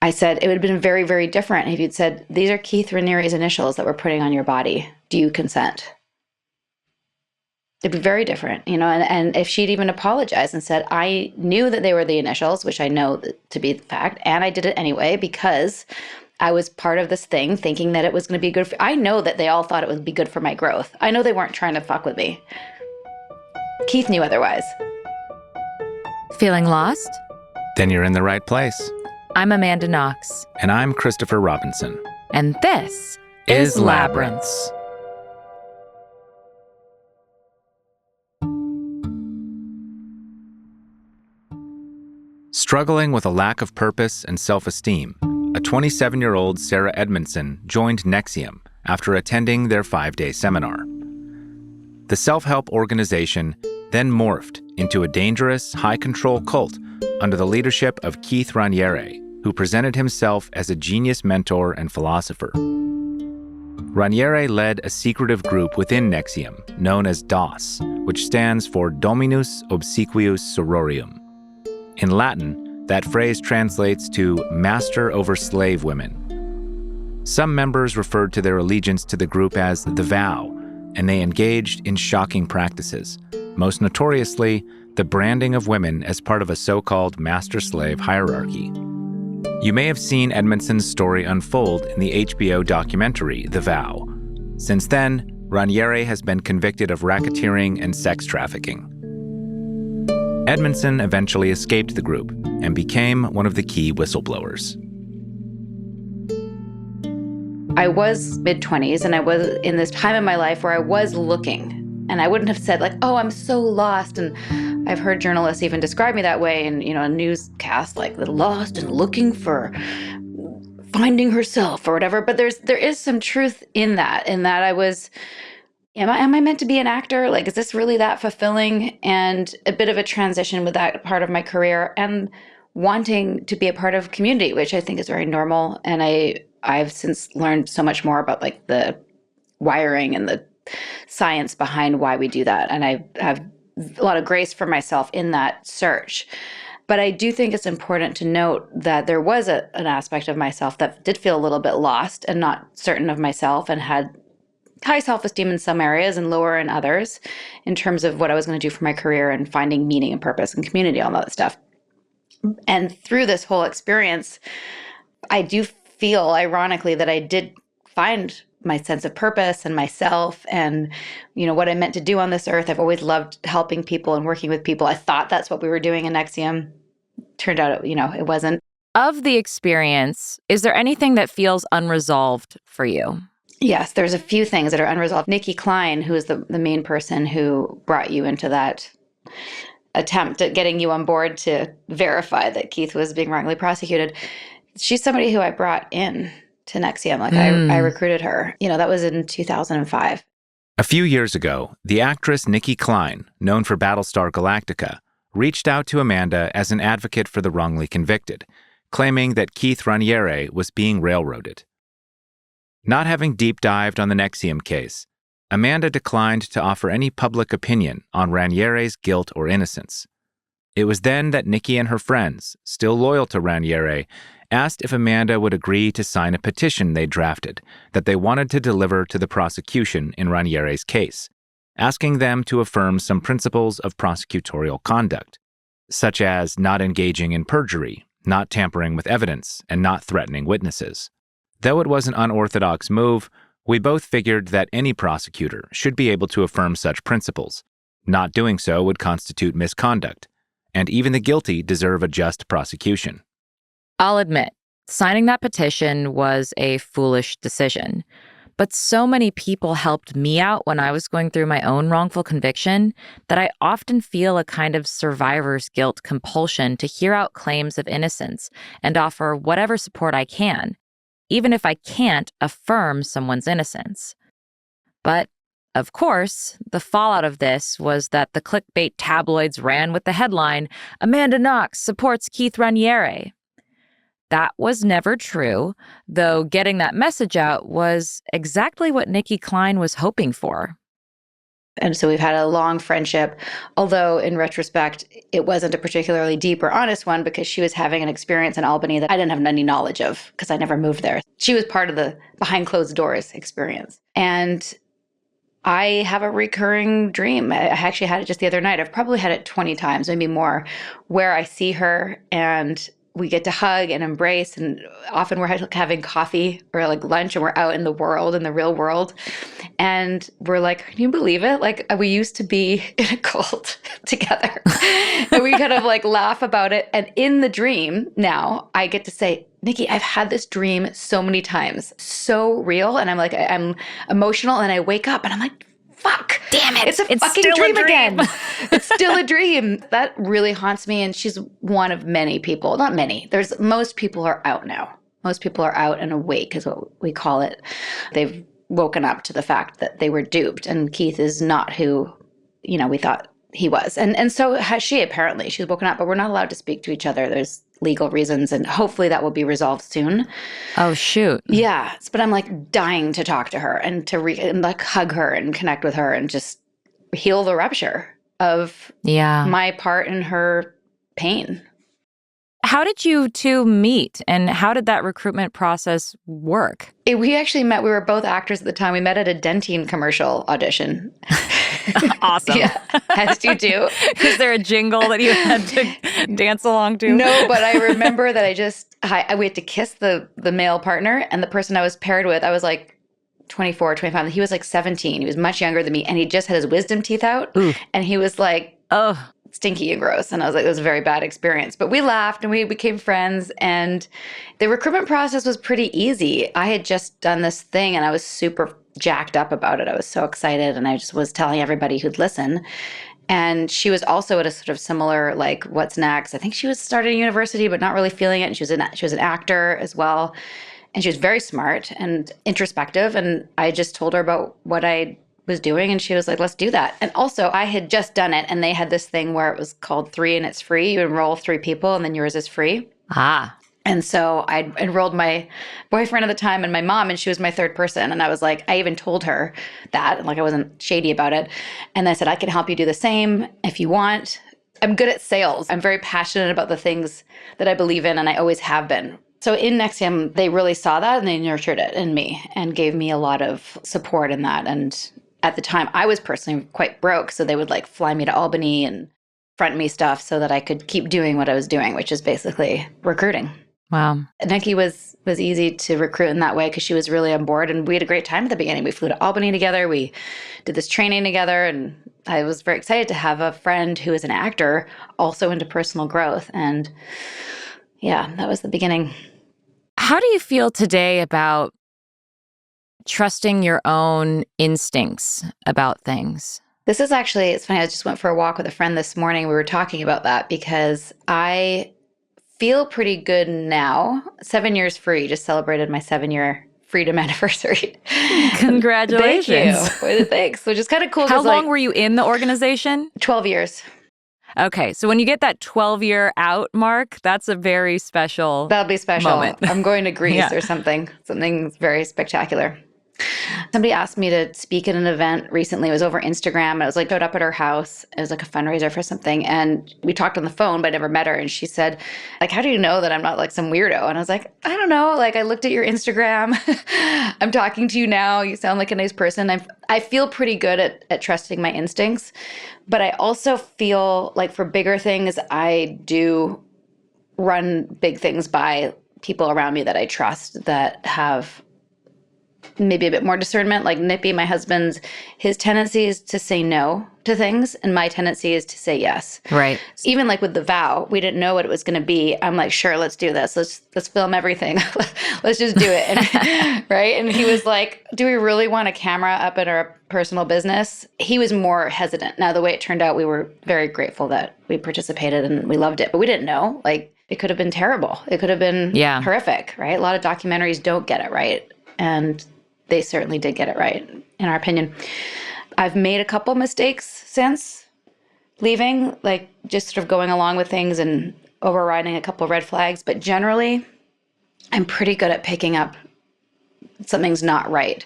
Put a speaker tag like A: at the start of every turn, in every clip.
A: I said, it would have been very, very different if you'd said, these are Keith Raniere's initials that we're putting on your body. Do you consent? It'd be very different, and if she'd even apologized and said, I knew that they were the initials, which I know to be the fact, and I did it anyway because I was part of this thing thinking that it was going to be good I know that they all thought it would be good for my growth. I know they weren't trying to fuck with me. Keith knew otherwise.
B: Feeling lost?
C: Then you're in the right place.
B: I'm Amanda Knox.
C: And I'm Christopher Robinson.
B: And this is Labyrinths.
C: Struggling with a lack of purpose and self-esteem, a 27-year-old Sarah Edmondson joined NXIVM after attending their 5-day seminar. The self-help organization then morphed into a dangerous, high-control cult under the leadership of Keith Raniere, who presented himself as a genius mentor and philosopher. Raniere led a secretive group within NXIVM known as DOS, which stands for Dominus Obsequius Sororium. In Latin, that phrase translates to master over slave women. Some members referred to their allegiance to the group as the vow, and they engaged in shocking practices, most notoriously the branding of women as part of a so-called master-slave hierarchy. You may have seen Edmondson's story unfold in the HBO documentary, The Vow. Since then, Raniere has been convicted of racketeering and sex trafficking. Edmondson eventually escaped the group and became one of the key whistleblowers.
A: I was mid-20s, and I was in this time in my life where I was looking. And I wouldn't have said, like, oh, I'm so lost. And I've heard journalists even describe me that way in, a newscast, like the lost and looking for finding herself or whatever. But there is some truth in that I was, am I meant to be an actor? Like, is this really that fulfilling? And a bit of a transition with that part of my career and wanting to be a part of community, which I think is very normal. And I've since learned so much more about like the wiring and the science behind why we do that. And I have a lot of grace for myself in that search. But I do think it's important to note that there was an aspect of myself that did feel a little bit lost and not certain of myself and had high self-esteem in some areas and lower in others in terms of what I was going to do for my career and finding meaning and purpose and community, all that stuff. And through this whole experience, I do feel, ironically, that I did find my sense of purpose and myself and, what I meant to do on this earth. I've always loved helping people and working with people. I thought that's what we were doing in NXIVM. Turned out, it wasn't.
B: Of the experience, is there anything that feels unresolved for you?
A: Yes, there's a few things that are unresolved. Nikki Klein, who is the main person who brought you into that attempt at getting you on board to verify that Keith was being wrongly prosecuted, she's somebody who I brought in to NXIVM. Like I recruited her. That was in 2005.
C: A few years ago, the actress Nikki Klein, known for Battlestar Galactica, reached out to Amanda as an advocate for the wrongly convicted, claiming that Keith Raniere was being railroaded. Not having deep dived on the NXIVM case, Amanda declined to offer any public opinion on Raniere's guilt or innocence. It was then that Nikki and her friends, still loyal to Raniere, asked if Amanda would agree to sign a petition they drafted that they wanted to deliver to the prosecution in Raniere's case, asking them to affirm some principles of prosecutorial conduct, such as not engaging in perjury, not tampering with evidence, and not threatening witnesses. Though it was an unorthodox move, we both figured that any prosecutor should be able to affirm such principles. Not doing so would constitute misconduct, and even the guilty deserve a just prosecution.
B: I'll admit, signing that petition was a foolish decision. But so many people helped me out when I was going through my own wrongful conviction that I often feel a kind of survivor's guilt compulsion to hear out claims of innocence and offer whatever support I can, even if I can't affirm someone's innocence. But, of course, the fallout of this was that the clickbait tabloids ran with the headline, "Amanda Knox supports Keith Raniere." That was never true, though getting that message out was exactly what Nikki Klein was hoping for.
A: And so we've had a long friendship, although in retrospect, it wasn't a particularly deep or honest one because she was having an experience in Albany that I didn't have any knowledge of because I never moved there. She was part of the behind closed doors experience. And I have a recurring dream. I actually had it just the other night. I've probably had it 20 times, maybe more, where I see her and we get to hug and embrace. And often we're having coffee or like lunch and we're out in the world, in the real world. And we're like, can you believe it? Like we used to be in a cult together. And we kind of like laugh about it. And in the dream now, I get to say, Nikki, I've had this dream so many times, so real. And I'm like, I'm emotional and I wake up and I'm like, fuck, damn it. It's a fucking
B: still
A: dream
B: a dream.
A: again. It's still a dream. That really haunts me. And she's one of many people, not many. Most people are out now. Most people are out and awake is what we call it. They've woken up to the fact that they were duped. And Keith is not who, we thought he was. And so has she apparently. She's woken up, but we're not allowed to speak to each other. There's legal reasons, and hopefully that will be resolved soon.
B: Oh, shoot.
A: Yeah. But I'm like dying to talk to her and to and like hug her and connect with her and just heal the rupture of my part in her pain.
B: How did you two meet, and how did that recruitment process work?
A: We actually met. We were both actors at the time. We met at a Dentine commercial audition.
B: Awesome.
A: Yeah, as you do.
B: Is there a jingle that you had to dance along to?
A: No, but I remember that we had to kiss the male partner, and the person I was paired with, I was like 24, 25. He was like 17. He was much younger than me, and he just had his wisdom teeth out. Ooh. And he was like, oh, stinky and gross. And I was like, it was a very bad experience. But we laughed and we became friends. And the recruitment process was pretty easy. I had just done this thing and I was super jacked up about it. I was so excited. And I just was telling everybody who'd listen. And she was also at a sort of similar, like, what's next? I think she was starting university, but not really feeling it. And she was an actor as well. And she was very smart and introspective. And I just told her about what I was doing, and she was like, let's do that. And also I had just done it, and they had this thing where it was called 3 and it's free. You enroll 3 people and then yours is free. And so I enrolled my boyfriend at the time and my mom, and she was my third person. And I was like, I even told her that, and like I wasn't shady about it. And I said, I can help you do the same if you want. I'm good at sales. I'm very passionate about the things that I believe in, and I always have been. So in NXIVM, they really saw that and they nurtured it in me and gave me a lot of support in that. And at the time, I was personally quite broke, so they would like fly me to Albany and front me stuff so that I could keep doing what I was doing, which is basically recruiting.
B: Wow.
A: Nikki was easy to recruit in that way because she was really on board, and we had a great time at the beginning. We flew to Albany together. We did this training together, and I was very excited to have a friend who is an actor also into personal growth. And yeah, that was the beginning.
B: How do you feel today about trusting your own instincts about things?
A: This is actually, it's funny, I just went for a walk with a friend this morning. We were talking about that because I feel pretty good now. 7 years free, just celebrated my 7-year freedom anniversary.
B: Congratulations.
A: Thank you. Thanks. Which is kind of cool.
B: How long were you in the organization?
A: 12 years.
B: Okay, so when you get that 12-year out mark, that's a very special
A: That'll be special.
B: moment.
A: I'm going to Greece or something very spectacular. Somebody asked me to speak at an event recently. It was over Instagram. I was like, showed up at her house. It was like a fundraiser for something. And we talked on the phone, but I never met her. And she said, like, how do you know that I'm not like some weirdo? And I was like, I don't know. Like, I looked at your Instagram. I'm talking to you now. You sound like a nice person. I feel pretty good at trusting my instincts. But I also feel like for bigger things, I do run big things by people around me that I trust that have maybe a bit more discernment. Like Nippy, my husband's, his tendency is to say no to things, and my tendency is to say yes.
B: Right.
A: Even like with the vow, we didn't know what it was going to be. I'm like, sure, let's do this. Let's film everything. Let's just do it. And, right. And he was like, do we really want a camera up in our personal business? He was more hesitant. Now, the way it turned out, we were very grateful that we participated and we loved it, but we didn't know. Like, it could have been terrible. It could have been horrific, right? A lot of documentaries don't get it right. And they certainly did get it right, in our opinion. I've made a couple mistakes since leaving, like just sort of going along with things and overriding a couple of red flags. But generally, I'm pretty good at picking up something's not right.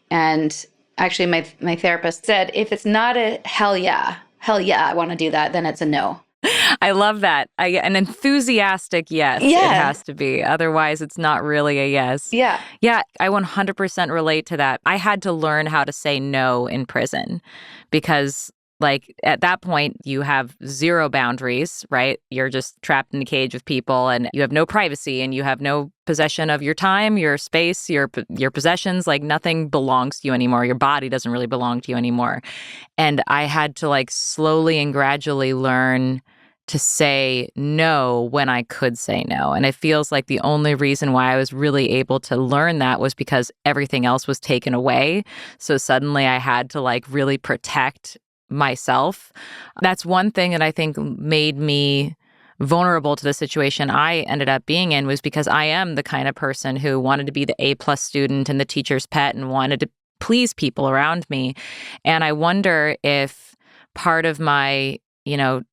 A: And Actually, my therapist said, if it's not a hell yeah, I want to do that, then it's a no.
B: I love that. An enthusiastic yes, it
A: Yeah.
B: has to be. Otherwise, it's not really a yes.
A: Yeah.
B: Yeah, I 100% relate to that. I had to learn how to say no in prison because, like, at that point, you have zero boundaries, right? You're just trapped in a cage with people and you have no privacy and you have no possession of your time, your space, your possessions. Like, nothing belongs to you anymore. Your body doesn't really belong to you anymore. And I had to, like, slowly and gradually learn to say no when I could say no. And it feels like the only reason why I was really able to learn that was because everything else was taken away. So suddenly I had to, like, really protect myself. That's one thing that I think made me vulnerable to the situation I ended up being in, was because I am the kind of person who wanted to be the A+ student and the teacher's pet and wanted to please people around me. And I wonder if part of my,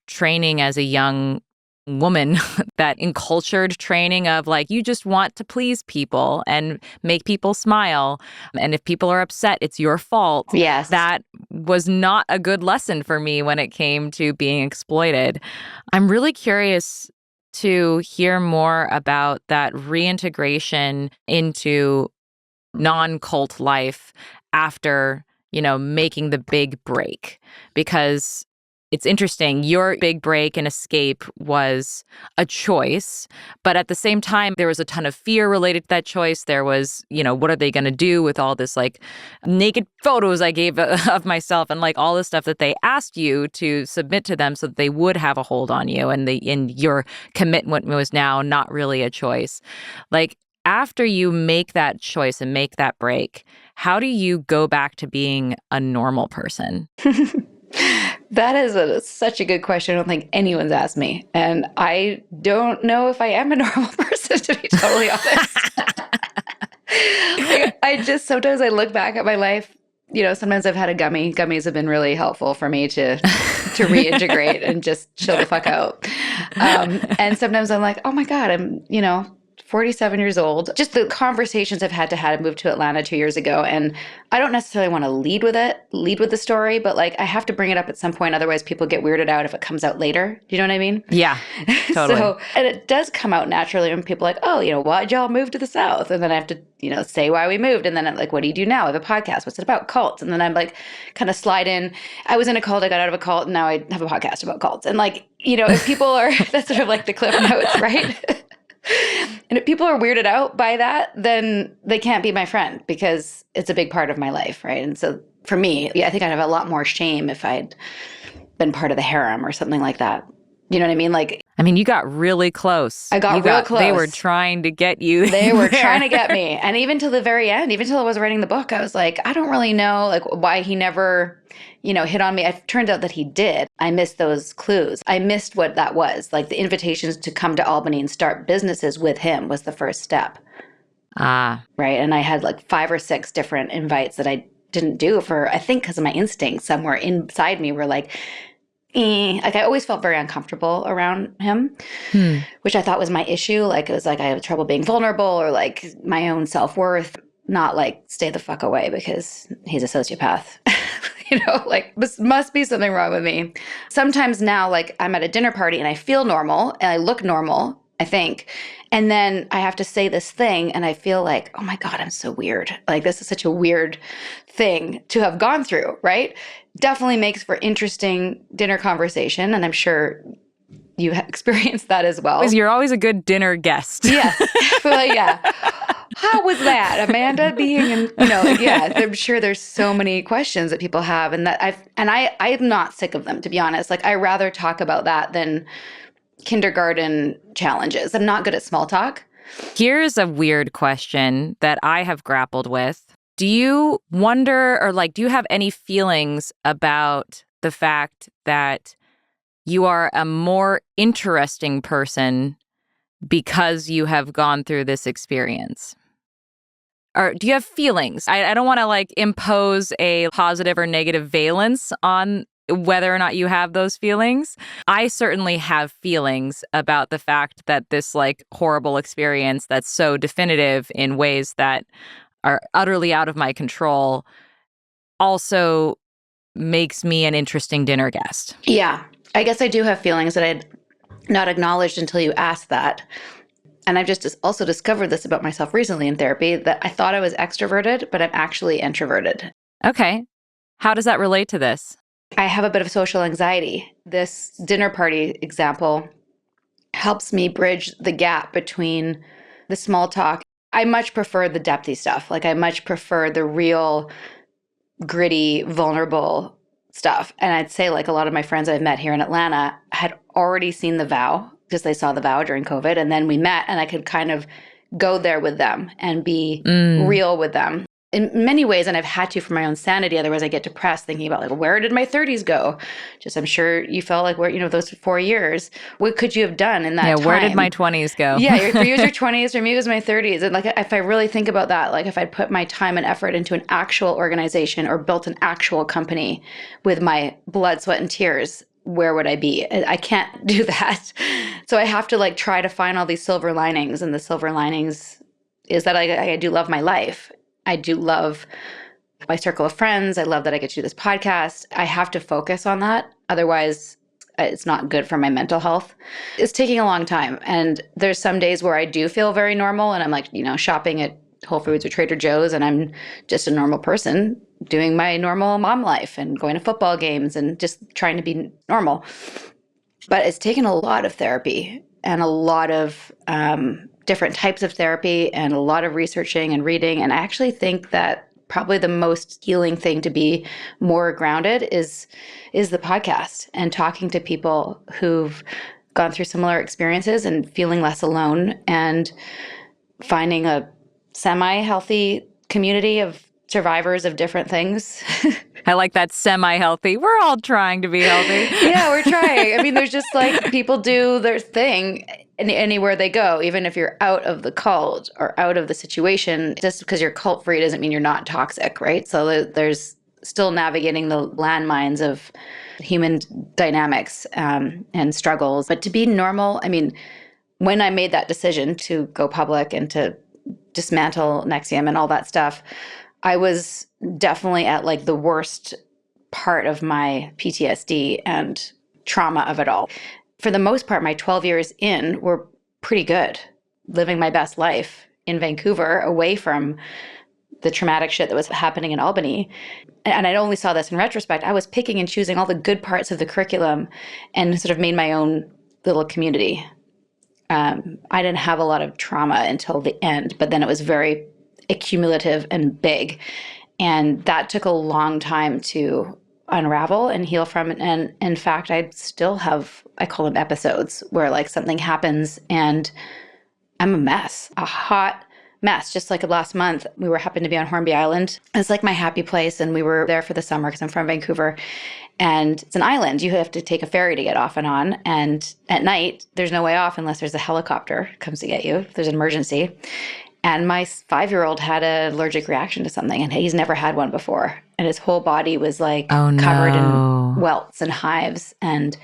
B: training as a young woman, that encultured training of, like, you just want to please people and make people smile. And if people are upset, it's your fault.
A: Yes.
B: That was not a good lesson for me when it came to being exploited. I'm really curious to hear more about that reintegration into non-cult life after, making the big break, because it's interesting. Your big break and escape was a choice, but at the same time, there was a ton of fear related to that choice. There was, what are they going to do with all this, like, naked photos I gave of myself and, like, all this stuff that they asked you to submit to them so that they would have a hold on you, and your commitment was now not really a choice. Like, after you make that choice and make that break, how do you go back to being a normal person?
A: That is such a good question. I don't think anyone's asked me. And I don't know if I am a normal person, to be totally honest. Sometimes I look back at my life, sometimes I've had a gummy. Gummies have been really helpful for me to reintegrate and just chill the fuck out. And sometimes I'm like, oh my God, I'm, 47 years old. Just the conversations I've had to move to Atlanta 2 years ago. And I don't necessarily want to lead with the story, but, like, I have to bring it up at some point. Otherwise people get weirded out if it comes out later. Do you know what I mean?
B: Yeah, totally.
A: And it does come out naturally when people are like, oh, why'd y'all move to the South? And then I have to, say why we moved. And then I'm like, what do you do now? I have a podcast. What's it about? Cults. And then I'm like, kind of slide in. I was in a cult. I got out of a cult. And now I have a podcast about cults. And, like, if people are, that's sort of like the cliff notes, right? And if people are weirded out by that, then they can't be my friend, because it's a big part of my life, right? And so for me, I think I'd have a lot more shame if I'd been part of the harem or something like that. You know what I mean? Like,
B: you got really close.
A: I got real close.
B: They were trying to get you.
A: They were trying to get me. And even till the very end, even till I was writing the book, I was like, I don't really know, like, why he never, hit on me. It turned out that he did. I missed those clues. I missed what that was. Like, the invitations to come to Albany and start businesses with him was the first step.
B: Ah.
A: Right. And I had like 5 or 6 different invites that I didn't do I think because of my instincts somewhere inside me were like, Like, I always felt very uncomfortable around him, which I thought was my issue. Like, it was like I have trouble being vulnerable, or like my own self-worth, not like stay the fuck away because he's a sociopath. Like, this must be something wrong with me. Sometimes now, like, I'm at a dinner party and I feel normal and I look normal, I think. And then I have to say this thing and I feel like, oh my God, I'm so weird. Like, this is such a weird thing to have gone through, right? Definitely makes for interesting dinner conversation. And I'm sure you have experienced that as well.
B: You're always a good dinner guest.
A: Yeah. Like, yeah. How was that, Amanda, being in, yeah, I'm sure there's so many questions that people have, and that I'm not sick of them, to be honest. Like, I rather talk about that than kindergarten challenges. I'm not good at small talk.
B: Here's a weird question that I have grappled with. Do you wonder, or like, do you have any feelings about the fact that you are a more interesting person because you have gone through this experience? Or do you have feelings? I don't want to like impose a positive or negative valence on whether or not you have those feelings. I certainly have feelings about the fact that this like horrible experience that's so definitive in ways that are utterly out of my control also makes me an interesting dinner guest.
A: Yeah. I guess I do have feelings that I'd not acknowledged until you asked that. And I've just also discovered this about myself recently in therapy, that I thought I was extroverted, but I'm actually introverted.
B: Okay. How does that relate to this?
A: I have a bit of social anxiety. This dinner party example helps me bridge the gap between the small talk. I much prefer the depthy stuff. Like, I much prefer the real, gritty, vulnerable stuff. And I'd say, like, a lot of my friends I've met here in Atlanta had already seen The Vow because they saw The Vow during COVID. And then we met and I could kind of go there with them and be real with them in many ways. And I've had to for my own sanity. Otherwise I get depressed thinking about, like, where did my 30s go? Just, I'm sure you felt like, where, those 4 years, what could you have done in that time?
B: Yeah, where did my 20s go?
A: Yeah, for you it was your 20s, for me it was my 30s. And, like, if I really think about that, like, if I'd put my time and effort into an actual organization or built an actual company with my blood, sweat, and tears, where would I be? I can't do that. So I have to, like, try to find all these silver linings. And the silver linings is that I do love my life. I do love my circle of friends. I love that I get to do this podcast. I have to focus on that. Otherwise, it's not good for my mental health. It's taking a long time. And there's some days where I do feel very normal and I'm, like, shopping at Whole Foods or Trader Joe's and I'm just a normal person doing my normal mom life and going to football games and just trying to be normal. But it's taken a lot of therapy and a lot of different types of therapy and a lot of researching and reading. And I actually think that probably the most healing thing to be more grounded is the podcast and talking to people who've gone through similar experiences and feeling less alone and finding a semi-healthy community of survivors of different things.
B: I like that semi-healthy. We're all trying to be healthy.
A: Yeah, we're trying. I mean, there's just, like, people do their thing anywhere they go, even if you're out of the cult or out of the situation. Just because you're cult free doesn't mean you're not toxic, right? So there's still navigating the landmines of human dynamics and struggles. But to be normal, I mean, when I made that decision to go public and to dismantle NXIVM and all that stuff, I was definitely at, like, the worst part of my PTSD and trauma of it all. For the most part, my 12 years in were pretty good, living my best life in Vancouver, away from the traumatic shit that was happening in Albany. And I only saw this in retrospect. I was picking and choosing all the good parts of the curriculum and sort of made my own little community. I didn't have a lot of trauma until the end, but then it was very accumulative and big. And that took a long time to unravel and heal from it. And in fact, I still have, I call them episodes, where, like, something happens and I'm a mess, a hot mess. Just like last month, we happened to be on Hornby Island. It's like my happy place. And we were there for the summer because I'm from Vancouver. And it's an island. You have to take a ferry to get off and on. And at night, there's no way off unless there's a helicopter comes to get you if there's an emergency. And my 5-year-old had an allergic reaction to something, and he's never had one before. And his whole body was, like, covered in welts and hives. And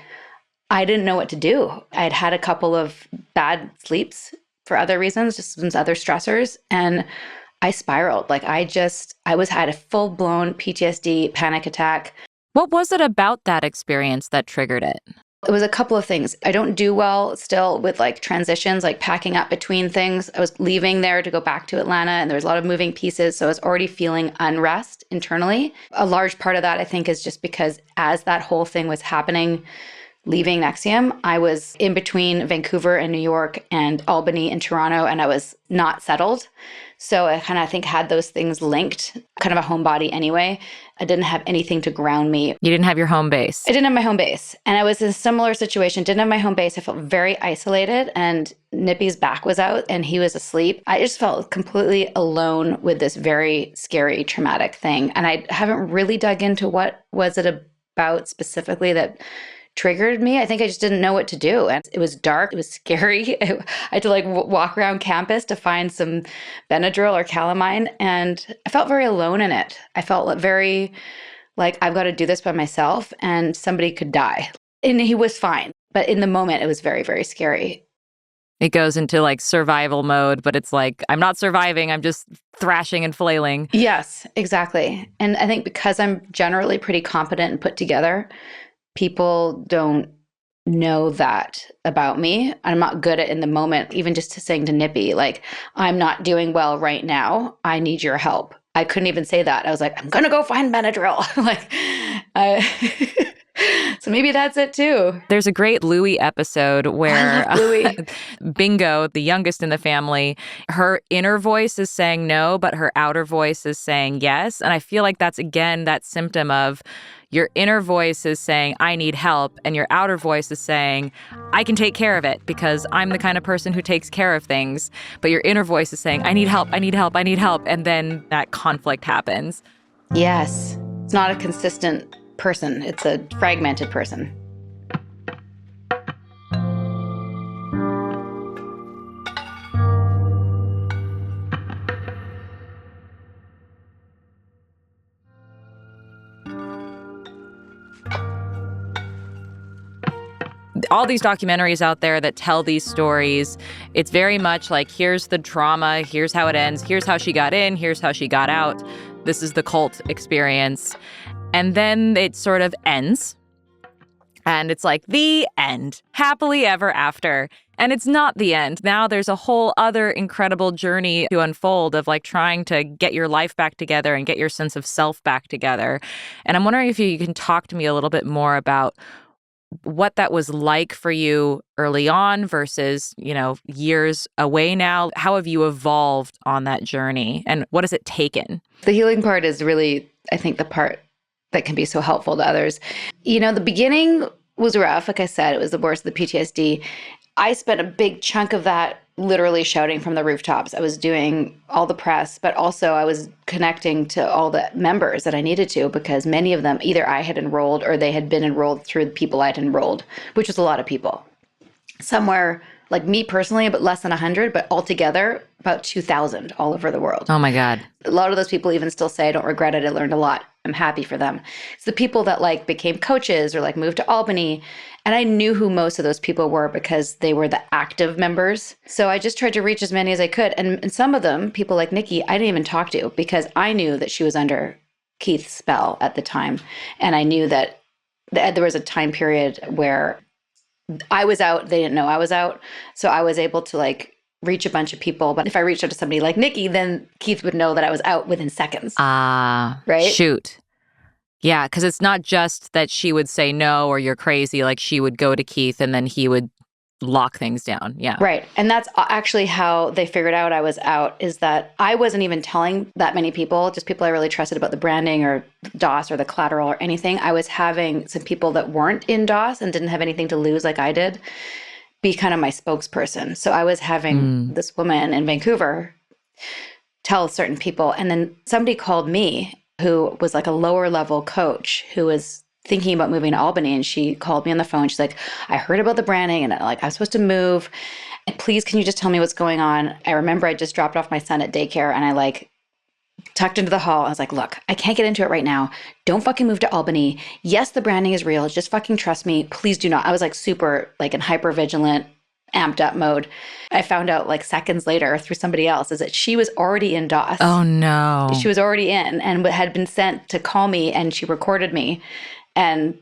A: I didn't know what to do. I'd had a couple of bad sleeps for other reasons, just some other stressors. And I spiraled. Like, I had a full-blown PTSD panic attack.
B: What was it about that experience that triggered it?
A: It was a couple of things. I don't do well still with, like, transitions, like packing up between things. I was leaving there to go back to Atlanta, and there was a lot of moving pieces. So I was already feeling unrest internally. A large part of that, I think, is just because as that whole thing was happening, leaving NXIVM, I was in between Vancouver and New York and Albany and Toronto, and I was not settled. So I kind of, I think, had those things linked, kind of a homebody anyway. I didn't have anything to ground me.
B: You didn't have your home base.
A: I didn't have my home base. And I was in a similar situation, didn't have my home base. I felt very isolated, and Nippy's back was out and he was asleep. I just felt completely alone with this very scary, traumatic thing. And I haven't really dug into what was it about specifically that triggered me. I think I just didn't know what to do. And it was dark. It was scary. I had to, like, walk around campus to find some Benadryl or calamine. And I felt very alone in it. I felt very like, I've got to do this by myself and somebody could die. And he was fine. But in the moment, it was very, very scary.
B: It goes into like survival mode, but it's like, I'm not surviving, I'm just thrashing and flailing.
A: Yes, exactly. And I think because I'm generally pretty competent and put together, people don't know that about me. I'm not good at in the moment, even just to saying to Nippy, like, I'm not doing well right now. I need your help. I couldn't even say that. I was like, I'm going to go find Benadryl. like, so maybe that's it too.
B: There's a great Louie episode where
A: I love Louie.
B: Bingo, the youngest in the family, her inner voice is saying no, but her outer voice is saying yes. And I feel like that's, again, that symptom of your inner voice is saying, I need help. And your outer voice is saying, I can take care of it because I'm the kind of person who takes care of things. But your inner voice is saying, I need help, I need help, I need help. And then that conflict happens.
A: Yes. It's not a consistent person. It's a fragmented person.
B: All these documentaries out there that tell these stories, it's very much like, here's the drama, here's how it ends, here's how she got in, here's how she got out. This is the cult experience. And then it sort of ends. And it's like the end, happily ever after. And it's not the end. Now there's a whole other incredible journey to unfold of like trying to get your life back together and get your sense of self back together. And I'm wondering if you can talk to me a little bit more about what that was like for you early on versus, years away now. How have you evolved on that journey and what has it taken?
A: The healing part is really, I think, the part that can be so helpful to others. The beginning was rough. Like I said, it was the worst of the PTSD. I spent a big chunk of that literally shouting from the rooftops. I was doing all the press, but also I was connecting to all the members that I needed to, because many of them, either I had enrolled or they had been enrolled through the people I'd enrolled, which was a lot of people. Somewhere, like me personally, but less than 100, but altogether about 2,000 all over the world.
B: Oh my God.
A: A lot of those people even still say, I don't regret it. I learned a lot. I'm happy for them. It's the people that like became coaches or like moved to Albany. And I knew who most of those people were because they were the active members. So I just tried to reach as many as I could. And some of them, people like Nikki, I didn't even talk to because I knew that she was under Keith's spell at the time. And I knew that there was a time period where I was out. They didn't know I was out. So I was able to like reach a bunch of people. But if I reached out to somebody like Nikki, then Keith would know that I was out within seconds. Right?
B: Shoot. Yeah, because it's not just that she would say no or you're crazy. Like she would go to Keith and then he would lock things down. Yeah.
A: Right. And that's actually how they figured out I was out, is that I wasn't even telling that many people, just people I really trusted about the branding or DOS or the collateral or anything. I was having some people that weren't in DOS and didn't have anything to lose like I did be kind of my spokesperson. So I was having this woman in Vancouver tell certain people. And then somebody called me who was like a lower level coach who was thinking about moving to Albany. And she called me on the phone. She's like, I heard about the branding and like, I'm supposed to move. And please, can you just tell me what's going on? I remember I just dropped off my son at daycare and I like tucked into the hall. I was like, look, I can't get into it right now. Don't fucking move to Albany. Yes, the branding is real. Just fucking trust me. Please do not. I was like super like in hyper vigilant, amped up mode. I found out like seconds later through somebody else is that she was already in DOS.
B: Oh no.
A: She was already in and had been sent to call me, and she recorded me. And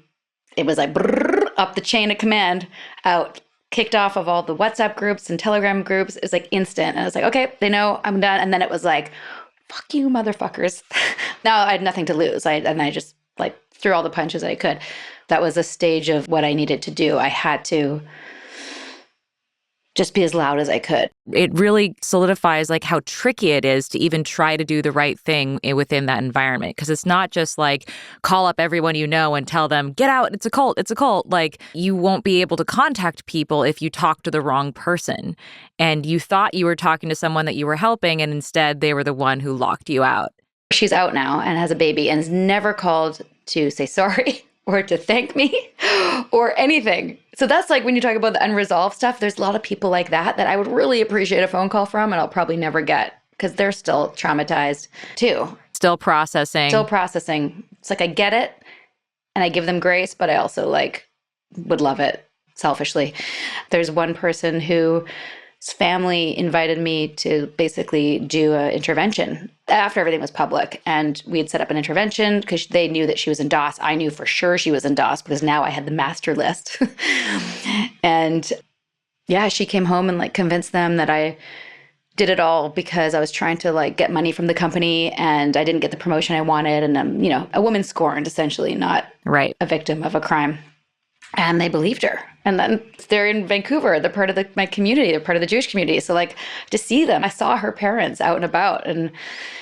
A: it was like up the chain of command, out, kicked off of all the WhatsApp groups and Telegram groups. It's like instant. And I was like, okay, they know I'm done. And then it was like, fuck you, motherfuckers. Now I had nothing to lose. I just like threw all the punches I could. That was a stage of what I needed to do. I had to just be as loud as I could.
B: It really solidifies like how tricky it is to even try to do the right thing within that environment. Because it's not just like call up everyone you know and tell them, get out, it's a cult, it's a cult. Like you won't be able to contact people if you talk to the wrong person. And you thought you were talking to someone that you were helping, and instead they were the one who locked you out.
A: She's out now and has a baby and has never called to say sorry or to thank me or anything. So that's like when you talk about the unresolved stuff, there's a lot of people like that I would really appreciate a phone call from, and I'll probably never get because they're still traumatized too.
B: Still processing.
A: It's like I get it and I give them grace, but I also like would love it selfishly. There's one person who family invited me to basically do an intervention after everything was public. And we had set up an intervention because they knew that she was in DOS. I knew for sure she was in DOS because now I had the master list. And yeah, she came home and like convinced them that I did it all because I was trying to like get money from the company and I didn't get the promotion I wanted. And I'm, a woman scorned, essentially, not
B: Right.
A: a victim of a crime. And they believed her. And then they're in Vancouver. They're part of my community. They're part of the Jewish community. So like to see them, I saw her parents out and about and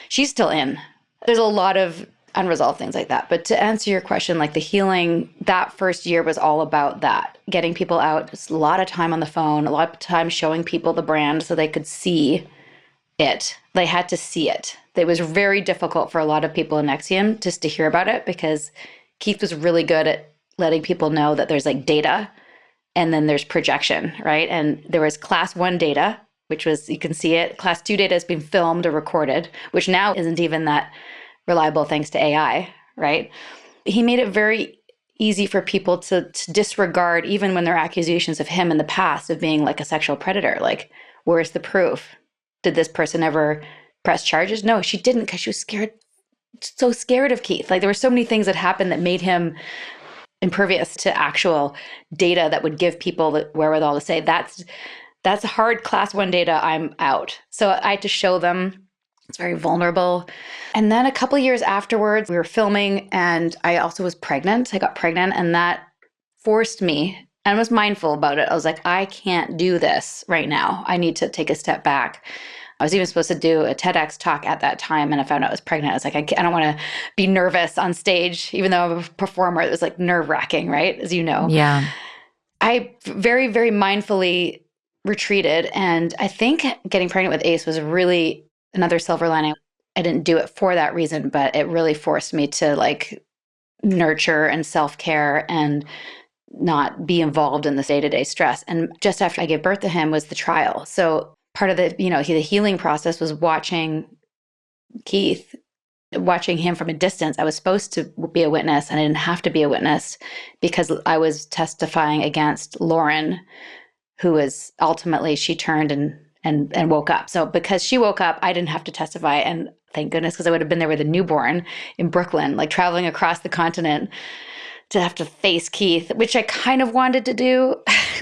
A: she's still in. There's a lot of unresolved things like that. But to answer your question, like the healing, that first year was all about that. Getting people out, just a lot of time on the phone, a lot of time showing people the brand so they could see it. They had to see it. It was very difficult for a lot of people in NXIVM just to hear about it because Keith was really good at letting people know that there's like data and then there's projection, right? And there was class 1 data, which was, you can see it. Class 2 data has been filmed or recorded, which now isn't even that reliable thanks to AI, right? He made it very easy for people to disregard, even when there are accusations of him in the past of being like a sexual predator. Like, where's the proof? Did this person ever press charges? No, she didn't because she was scared, so scared of Keith. Like there were so many things that happened that made him impervious to actual data that would give people the wherewithal to say, that's hard class 1 data, I'm out. So I had to show them it's very vulnerable. And then a couple of years afterwards, we were filming and I also was pregnant. I got pregnant and that forced me, and I was mindful about it. I was like, I can't do this right now. I need to take a step back. I was even supposed to do a TEDx talk at that time, and I found out I was pregnant. I was like, I don't want to be nervous on stage, even though I'm a performer. It was like nerve-wracking, right? As you know.
B: Yeah.
A: I very, very mindfully retreated, and I think getting pregnant with Ace was really another silver lining. I didn't do it for that reason, but it really forced me to like nurture and self-care and not be involved in the day-to-day stress. And just after I gave birth to him was the trial. So part of the, the healing process was watching Keith, watching him from a distance. I was supposed to be a witness and I didn't have to be a witness because I was testifying against Lauren, who was ultimately, she turned and woke up. So because she woke up, I didn't have to testify. And thank goodness, because I would have been there with a newborn in Brooklyn, like traveling across the continent to have to face Keith, which I kind of wanted to do,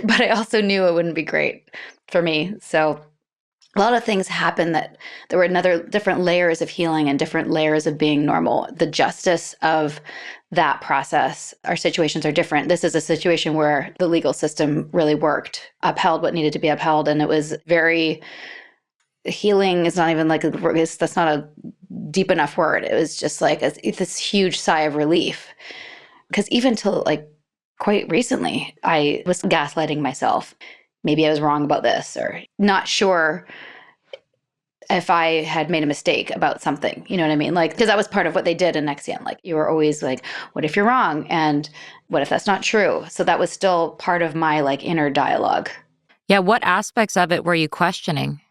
A: but I also knew it wouldn't be great for me. So a lot of things happened that there were different layers of healing and different layers of being normal. The justice of that process, our situations are different. This is a situation where the legal system really worked, upheld what needed to be upheld. And it was very, healing is not even like, that's not a deep enough word. It was just like this huge sigh of relief. Because even till like quite recently, I was gaslighting myself. Maybe I was wrong about this, or not sure if I had made a mistake about something. You know what I mean? Like, because that was part of what they did in NXIVM. Like, you were always like, what if you're wrong? And what if that's not true? So that was still part of my like inner dialogue.
B: Yeah. What aspects of it were you questioning?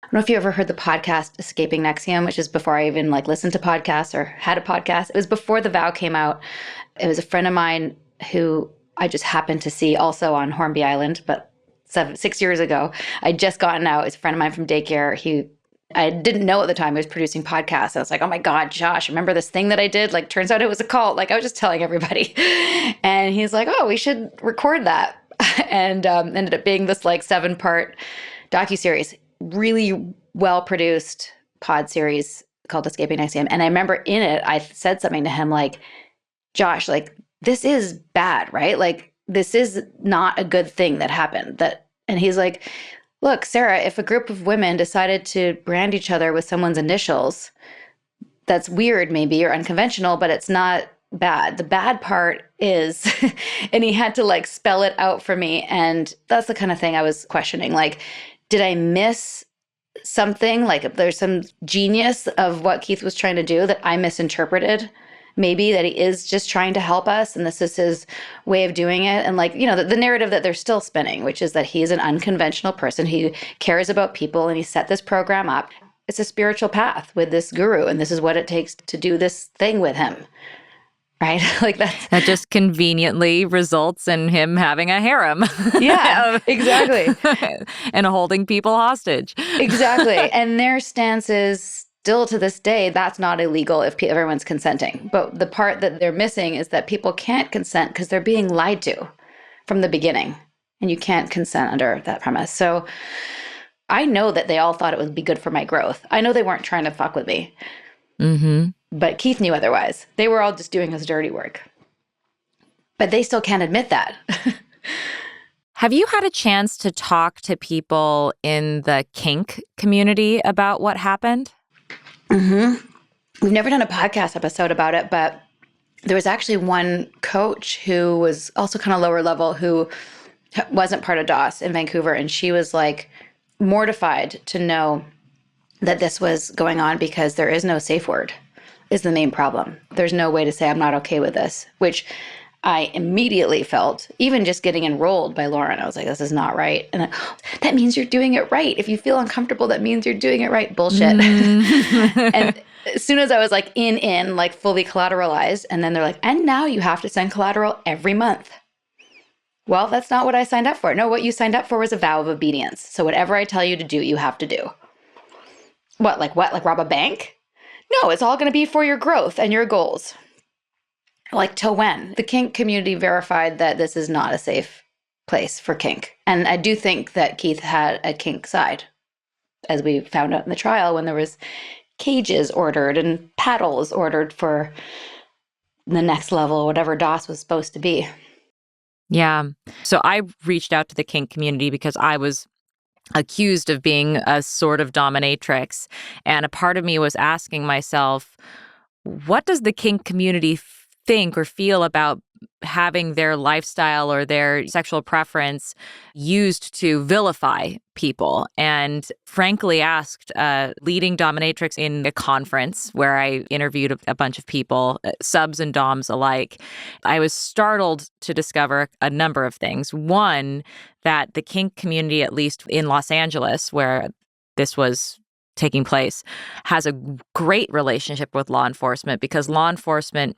A: I don't know if you ever heard the podcast Escaping NXIVM, which is before I even like listened to podcasts or had a podcast. It was before The Vow came out. It was a friend of mine who I just happened to see also on Hornby Island, but 6 years ago. I'd just gotten out. It's a friend of mine from daycare. I didn't know at the time he was producing podcasts. I was like, oh my God, Josh, remember this thing that I did? Like, turns out it was a cult. Like, I was just telling everybody. And he's like, oh, we should record that. And ended up being this like 7-part docuseries, really well-produced pod series called Escaping NXIVM. And I remember in it, I said something to him like, Josh, like, this is bad, right? Like, this is not a good thing that happened. And he's like, look, Sarah, if a group of women decided to brand each other with someone's initials, that's weird maybe or unconventional, but it's not bad. The bad part is, and he had to like spell it out for me. And that's the kind of thing I was questioning. Like, did I miss something? Like, there's some genius of what Keith was trying to do that I misinterpreted? Maybe that he is just trying to help us and this is his way of doing it. And like, the narrative that they're still spinning, which is that he's an unconventional person. He cares about people and he set this program up. It's a spiritual path with this guru and this is what it takes to do this thing with him. right? Like that's
B: That just conveniently results in him having a harem.
A: yeah, exactly.
B: And holding people hostage.
A: Exactly. And their stance is still to this day, that's not illegal if everyone's consenting. But the part that they're missing is that people can't consent because they're being lied to from the beginning. And you can't consent under that premise. So I know that they all thought it would be good for my growth. I know they weren't trying to fuck with me.
B: Mm-hmm.
A: But Keith knew otherwise. They were all just doing his dirty work. But they still can't admit that.
B: Have you had a chance to talk to people in the kink community about what happened?
A: Mm-hmm. We've never done a podcast episode about it, but there was actually one coach who was also kind of lower level who wasn't part of DOS in Vancouver. And she was like mortified to know that this was going on because there is no safe word is the main problem. There's no way to say I'm not okay with this, which I immediately felt, even just getting enrolled by Lauren. I was like, this is not right. And that means you're doing it right. If you feel uncomfortable, that means you're doing it right. Bullshit. And as soon as I was like like fully collateralized, and then they're like, and now you have to send collateral every month. Well, that's not what I signed up for. No, what you signed up for was a vow of obedience. So whatever I tell you to do, you have to do. What? Like rob a bank? No, it's all going to be for your growth and your goals. Like till when? The kink community verified that this is not a safe place for kink. And I do think that Keith had a kink side, as we found out in the trial when there was cages ordered and paddles ordered for the next level, whatever DOS was supposed to be.
B: Yeah. So I reached out to the kink community because I was accused of being a sort of dominatrix. And a part of me was asking myself, what does the kink community think or feel about having their lifestyle or their sexual preference used to vilify people? And frankly asked a leading dominatrix in a conference where I interviewed a bunch of people, subs and doms alike. I was startled to discover a number of things. One, that the kink community, at least in Los Angeles, where this was taking place, has a great relationship with law enforcement because law enforcement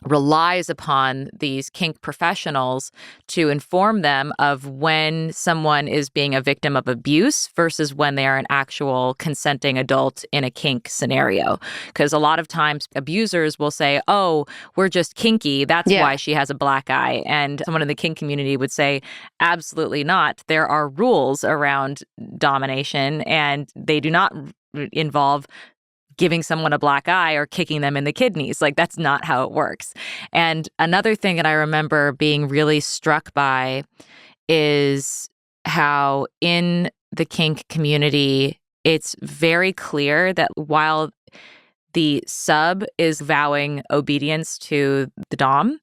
B: relies upon these kink professionals to inform them of when someone is being a victim of abuse versus when they are an actual consenting adult in a kink scenario. Because a lot of times abusers will say, oh, we're just kinky. That's why she has a black eye. And someone in the kink community would say, absolutely not. There are rules around domination and they do not involve giving someone a black eye or kicking them in the kidneys. Like, that's not how it works. And another thing that I remember being really struck by is how in the kink community, it's very clear that while the sub is vowing obedience to the dom,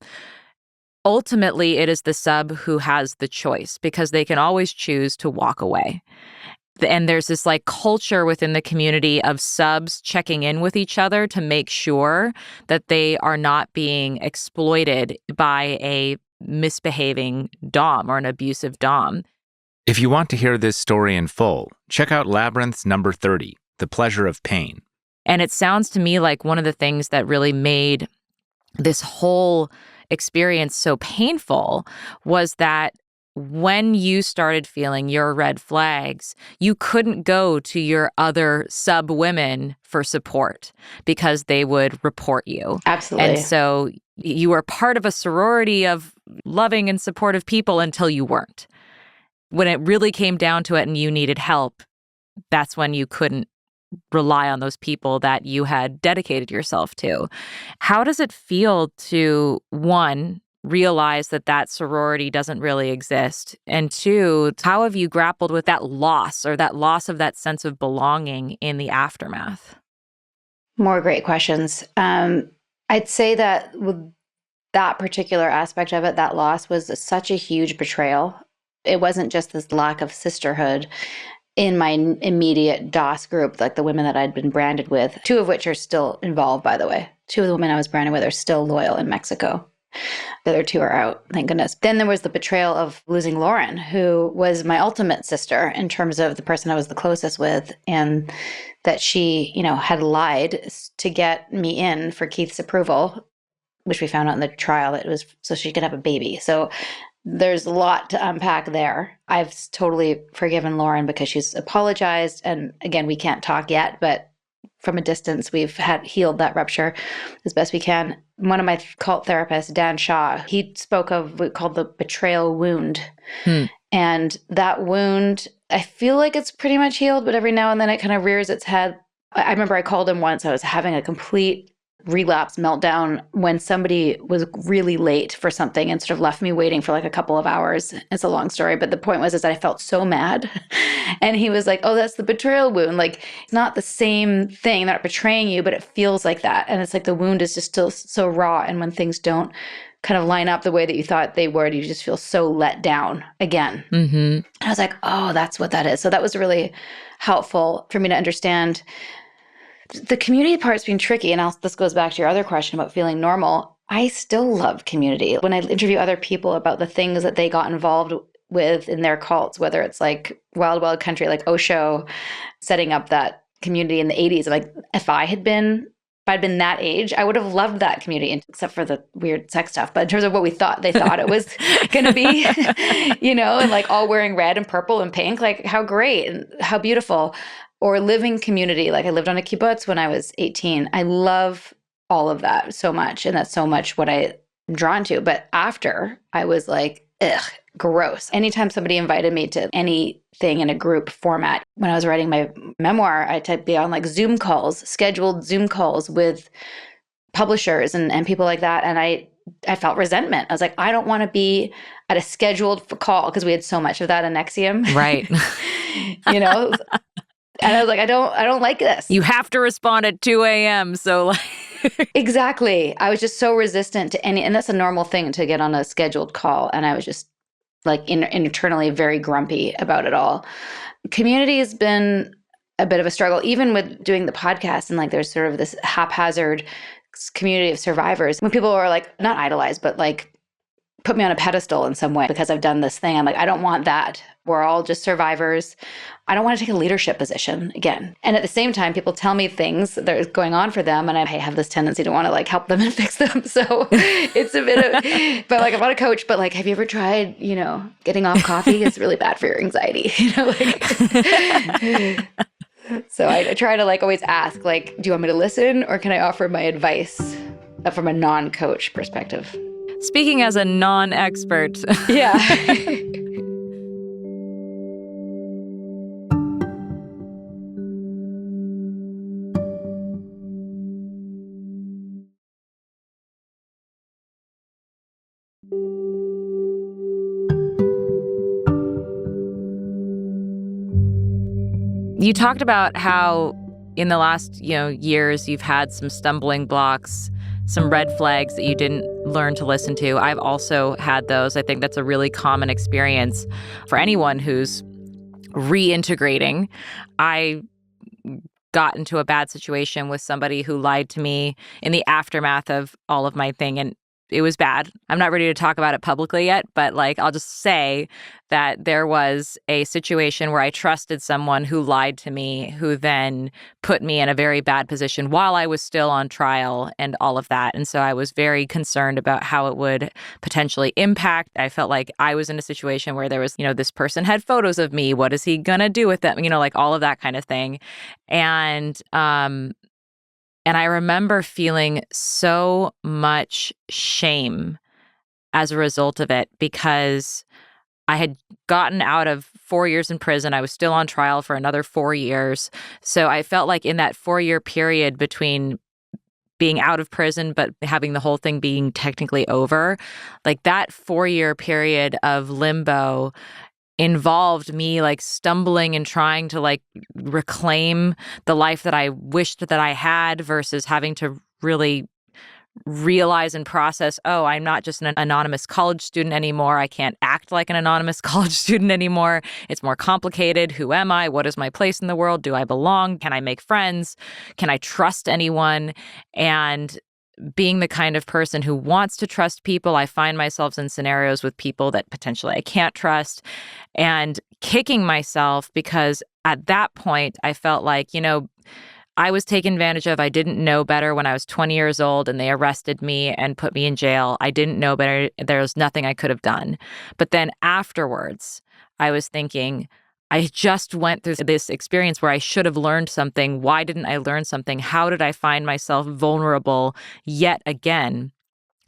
B: ultimately it is the sub who has the choice because they can always choose to walk away. And there's this like culture within the community of subs checking in with each other to make sure that they are not being exploited by a misbehaving dom or an abusive dom.
C: If you want to hear this story in full, check out Labyrinth's number 30, The Pleasure of Pain.
B: And it sounds to me like one of the things that really made this whole experience so painful was that when you started feeling your red flags, you couldn't go to your other sub women for support because they would report you.
A: Absolutely.
B: And so you were part of a sorority of loving and supportive people until you weren't. When it really came down to it and you needed help, that's when you couldn't rely on those people that you had dedicated yourself to. How does it feel to, one, realize that that sorority doesn't really exist? And two, how have you grappled with that loss or that loss of that sense of belonging in the aftermath?
A: More great questions. I'd say that with that particular aspect of it, that loss was such a huge betrayal. It wasn't just this lack of sisterhood in my immediate DOS group, like the women that I'd been branded with, two of which are still involved, by the way. Two of the women I was branded with are still loyal in Mexico. The other two are out, thank goodness. Then there was the betrayal of losing Lauren, who was my ultimate sister in terms of the person I was the closest with, and that she, had lied to get me in for Keith's approval which we found out in the trial that it was so she could have a baby. So there's a lot to unpack there. I've totally forgiven Lauren because she's apologized. And again, we can't talk yet, but from a distance, we've healed that rupture as best we can. One of my cult therapists, Dan Shaw, he spoke of what we call the betrayal wound. And that wound, I feel like it's pretty much healed, but every now and then it kind of rears its head. I remember I called him once. I was having a complete relapse meltdown when somebody was really late for something and sort of left me waiting for like a couple of hours. It's a long story, but the point was is that I felt so mad. And he was like, oh, that's the betrayal wound. Like, it's not the same thing. They're not betraying you, but it feels like that. And it's like the wound is just still so raw. And when things don't kind of line up the way that you thought they would, you just feel so let down again. And I was like, oh, that's what that is. So that was really helpful for me to understand. The community part's been tricky, and this goes back to your other question about feeling normal. I still love community. When I interview other people about the things that they got involved with in their cults, whether it's like Wild Wild Country, like Osho, setting up that community in the 80s, like if I'd been that age, I would have loved that community, except for the weird sex stuff. But in terms of what they thought it was going to be, and like all wearing red and purple and pink, like how great and how beautiful. Or living community. Like I lived on a kibbutz when I was 18. I love all of that so much. And that's so much what I'm drawn to. But after, I was like, ugh, gross. Anytime somebody invited me to anything in a group format, when I was writing my memoir, I typed be on like Zoom calls, scheduled Zoom calls with publishers and people like that. And I felt resentment. I was like, I don't want to be at a scheduled call because we had so much of that in NXIVM.
B: Right.
A: And I was like, I don't like this.
B: You have to respond at 2 a.m. So like
A: Exactly. I was just so resistant to and that's a normal thing to get on a scheduled call. And I was just like internally very grumpy about it all. Community has been a bit of a struggle, even with doing the podcast. And like, there's sort of this haphazard community of survivors. When people are like, not idolized, but like put me on a pedestal in some way because I've done this thing. I'm like, I don't want that. We're all just survivors. I don't want to take a leadership position again. And at the same time, people tell me things that are going on for them. And I have this tendency to want to like help them and fix them. So it's a bit of, but like I want to coach, but like, have you ever tried, getting off coffee? It's really bad for your anxiety, So I try to like always ask, like, do you want me to listen or can I offer my advice from a non-coach perspective?
B: Speaking as a non-expert.
A: Yeah.
B: You talked about how in the last, years you've had some stumbling blocks, some red flags that you didn't learn to listen to. I've also had those. I think that's a really common experience for anyone who's reintegrating. I got into a bad situation with somebody who lied to me in the aftermath of all of my thing, and it was bad. I'm not ready to talk about it publicly yet, but like I'll just say that there was a situation where I trusted someone who lied to me, who then put me in a very bad position while I was still on trial and all of that. And so I was very concerned about how it would potentially impact. I felt like I was in a situation where there was, this person had photos of me. What is he gonna do with them? Like all of that kind of thing. And I remember feeling so much shame as a result of it because I had gotten out of 4 years in prison. I was still on trial for another 4 years. So I felt like in that 4-year period between being out of prison but having the whole thing being technically over, like that 4-year period of limbo involved me like stumbling and trying to like reclaim the life that I wished that I had versus having to really realize and process, oh, I'm not just an anonymous college student anymore. I can't act like an anonymous college student anymore. It's more complicated. Who am I? What is my place in the world? Do I belong? Can I make friends? Can I trust anyone? And being the kind of person who wants to trust people, I find myself in scenarios with people that potentially I can't trust and kicking myself because at that point I felt like, I was taken advantage of. I didn't know better when I was 20 years old and they arrested me and put me in jail. I didn't know better. There was nothing I could have done. But then afterwards, I was thinking, I just went through this experience where I should have learned something. Why didn't I learn something? How did I find myself vulnerable yet again?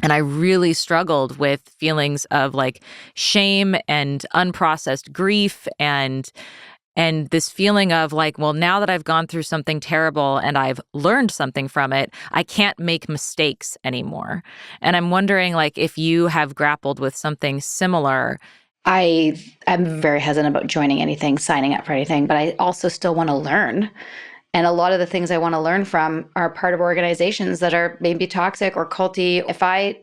B: And I really struggled with feelings of like shame and unprocessed grief and this feeling of like, well, now that I've gone through something terrible and I've learned something from it, I can't make mistakes anymore. And I'm wondering like if you have grappled with something similar.
A: I'm very hesitant about joining anything, signing up for anything, but I also still want to learn. And a lot of the things I want to learn from are part of organizations that are maybe toxic or culty. If I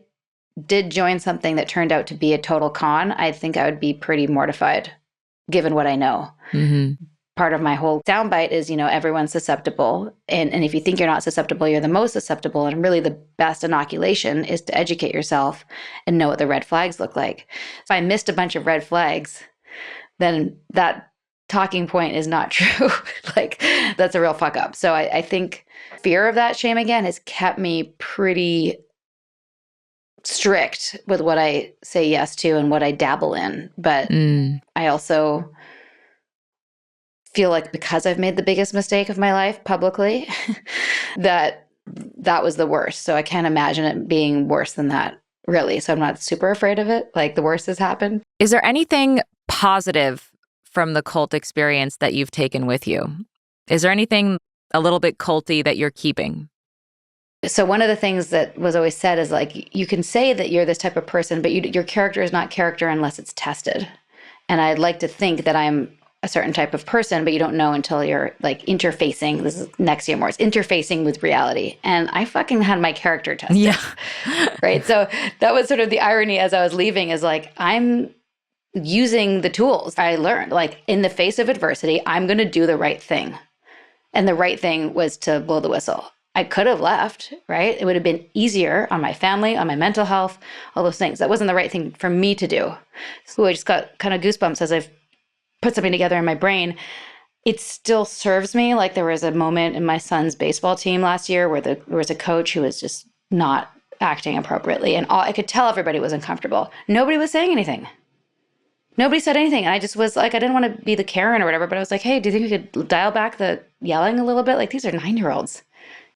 A: did join something that turned out to be a total con, I think I would be pretty mortified, given what I know.
B: Mm-hmm.
A: Part of my whole soundbite is, everyone's susceptible. And if you think you're not susceptible, you're the most susceptible. And really the best inoculation is to educate yourself and know what the red flags look like. If I missed a bunch of red flags, then that talking point is not true. Like, that's a real fuck up. So I think fear of that shame again has kept me pretty strict with what I say yes to and what I dabble in. But I also feel like because I've made the biggest mistake of my life publicly, that was the worst. So I can't imagine it being worse than that, really. So I'm not super afraid of it. Like, the worst has happened.
B: Is there anything positive from the cult experience that you've taken with you? Is there anything a little bit culty that you're keeping?
A: So one of the things that was always said is like, you can say that you're this type of person, but your character is not character unless it's tested. And I'd like to think that I'm a certain type of person, but you don't know until you're like interfacing. This is NXIVM words, interfacing with reality. And I fucking had my character tested.
B: Yeah.
A: Right. So that was sort of the irony as I was leaving, is like, I'm using the tools I learned. Like, in the face of adversity, I'm going to do the right thing. And the right thing was to blow the whistle. I could have left, right? It would have been easier on my family, on my mental health, all those things. That wasn't the right thing for me to do. So I just got kind of goosebumps as I've put something together in my brain. It still serves me. Like, there was a moment in my son's baseball team last year where there was a coach who was just not acting appropriately. And I could tell everybody was uncomfortable. Nobody was saying anything. Nobody said anything. And I just was like, I didn't want to be the Karen or whatever, but I was like, hey, do you think we could dial back the yelling a little bit? Like, these are 9-year-olds.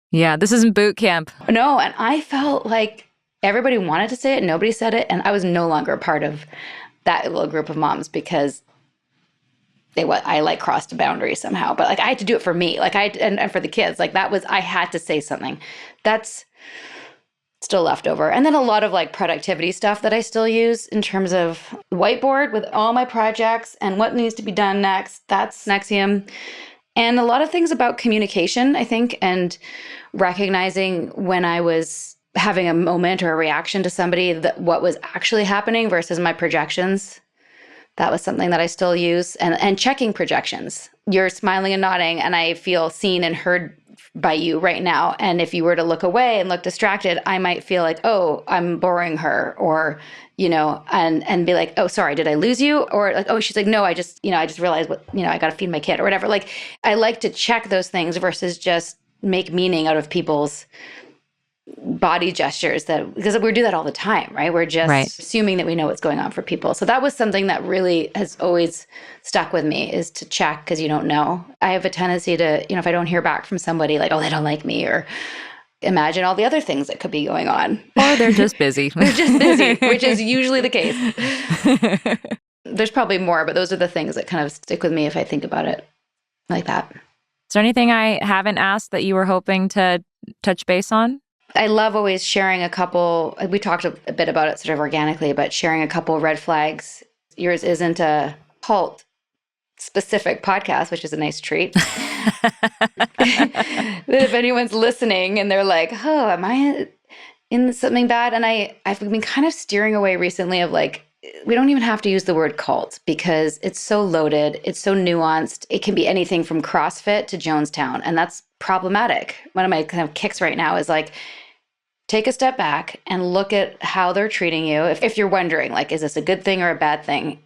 B: Yeah, this isn't boot camp.
A: No, and I felt like everybody wanted to say it, nobody said it, and I was no longer a part of that little group of moms because I like crossed a boundary somehow. But like, I had to do it for me, like and for the kids. Like, I had to say something. That's still left over. And then a lot of like productivity stuff that I still use in terms of whiteboard with all my projects and what needs to be done next. That's NXIVM. And a lot of things about communication, I think, and recognizing when I was having a moment or a reaction to somebody, that what was actually happening versus my projections. That was something that I still use. And checking projections. You're smiling and nodding, and I feel seen and heard by you right now. And if you were to look away and look distracted, I might feel like, oh, I'm boring her, or, and be like, oh, sorry, did I lose you? Or like, oh, she's like, no, I just realized I got to feed my kid or whatever. Like, I like to check those things versus just make meaning out of people's body gestures, because we do that all the time, right? We're just assuming that we know what's going on for people. So that was something that really has always stuck with me, is to check, because you don't know. I have a tendency to, if I don't hear back from somebody, like, oh, they don't like me, or imagine all the other things that could be going on.
B: Or they're just busy.
A: They're just busy, which is usually the case. There's probably more, but those are the things that kind of stick with me if I think about it like that.
B: Is there anything I haven't asked that you were hoping to touch base on?
A: I love always sharing a couple. We talked a bit about it sort of organically, but sharing a couple red flags. Yours isn't a cult specific podcast, which is a nice treat. If anyone's listening and they're like, oh, am I in something bad? And I've been kind of steering away recently of like, we don't even have to use the word cult because it's so loaded. It's so nuanced. It can be anything from CrossFit to Jonestown. And that's problematic. One of my kind of kicks right now is like, take a step back and look at how they're treating you. If you're wondering, like, is this a good thing or a bad thing?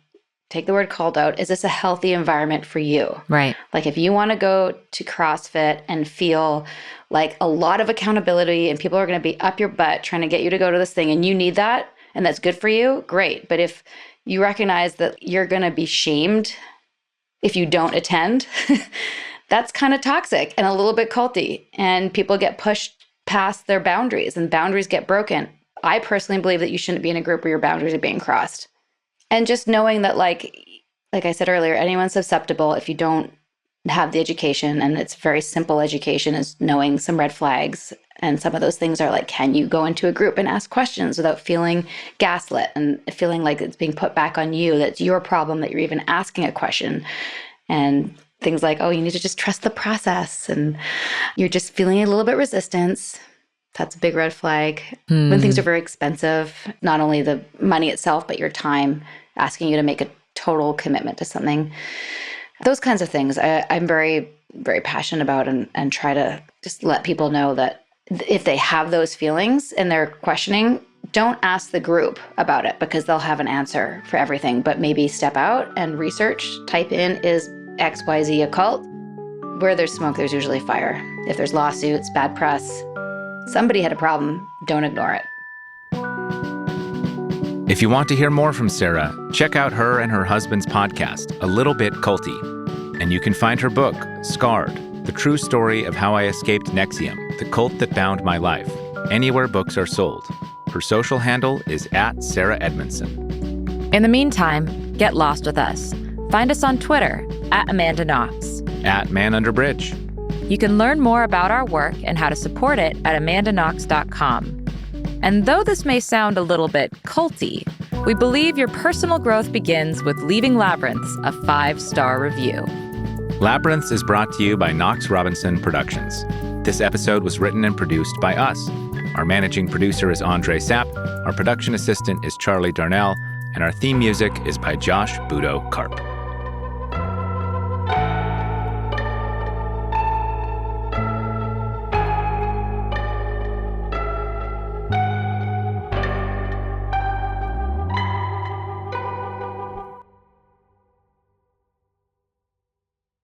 A: take the word called out, is this a healthy environment for you?
B: Right.
A: Like if you want to go to CrossFit and feel like a lot of accountability and people are going to be up your butt trying to get you to go to this thing and you need that and that's good for you, great. But if you recognize that you're going to be shamed if you don't attend, that's kind of toxic and a little bit culty, and people get pushed past their boundaries and boundaries get broken. I personally believe that you shouldn't be in a group where your boundaries are being crossed. And just knowing that, like I said earlier, anyone's susceptible if you don't have the education, and it's very simple education, is knowing some red flags. And some of those things are like, can you go into a group and ask questions without feeling gaslit and feeling like it's being put back on you, that's your problem, that you're even asking a question. And things like, oh, you need to just trust the process, and you're just feeling a little bit resistance. That's a big red flag. When things are very expensive, not only the money itself, but your time, asking you to make a total commitment to something. Those kinds of things I'm very, very passionate about, and try to just let people know that if they have those feelings and they're questioning, don't ask the group about it because they'll have an answer for everything. But maybe step out and research, type in, is XYZ a cult? Where there's smoke, there's usually fire. If there's lawsuits, bad press, somebody had a problem, don't ignore it.
C: If you want to hear more from Sarah, check out her and her husband's podcast, A Little Bit Culty. And you can find her book, Scarred, The True Story of How I Escaped NXIVM, the Cult That Bound My Life, anywhere books are sold. Her social handle is @Sarah Edmondson.
B: In the meantime, get lost with us. Find us on Twitter @Amanda Knox.
C: @ManUnderBridge.
B: You can learn more about our work and how to support it at amandaknox.com. And though this may sound a little bit culty, we believe your personal growth begins with leaving Labyrinths a 5-star review.
C: Labyrinths is brought to you by Knox Robinson Productions. This episode was written and produced by us. Our managing producer is Andre Sapp, our production assistant is Charlie Darnell, and our theme music is by Josh Budo Karp.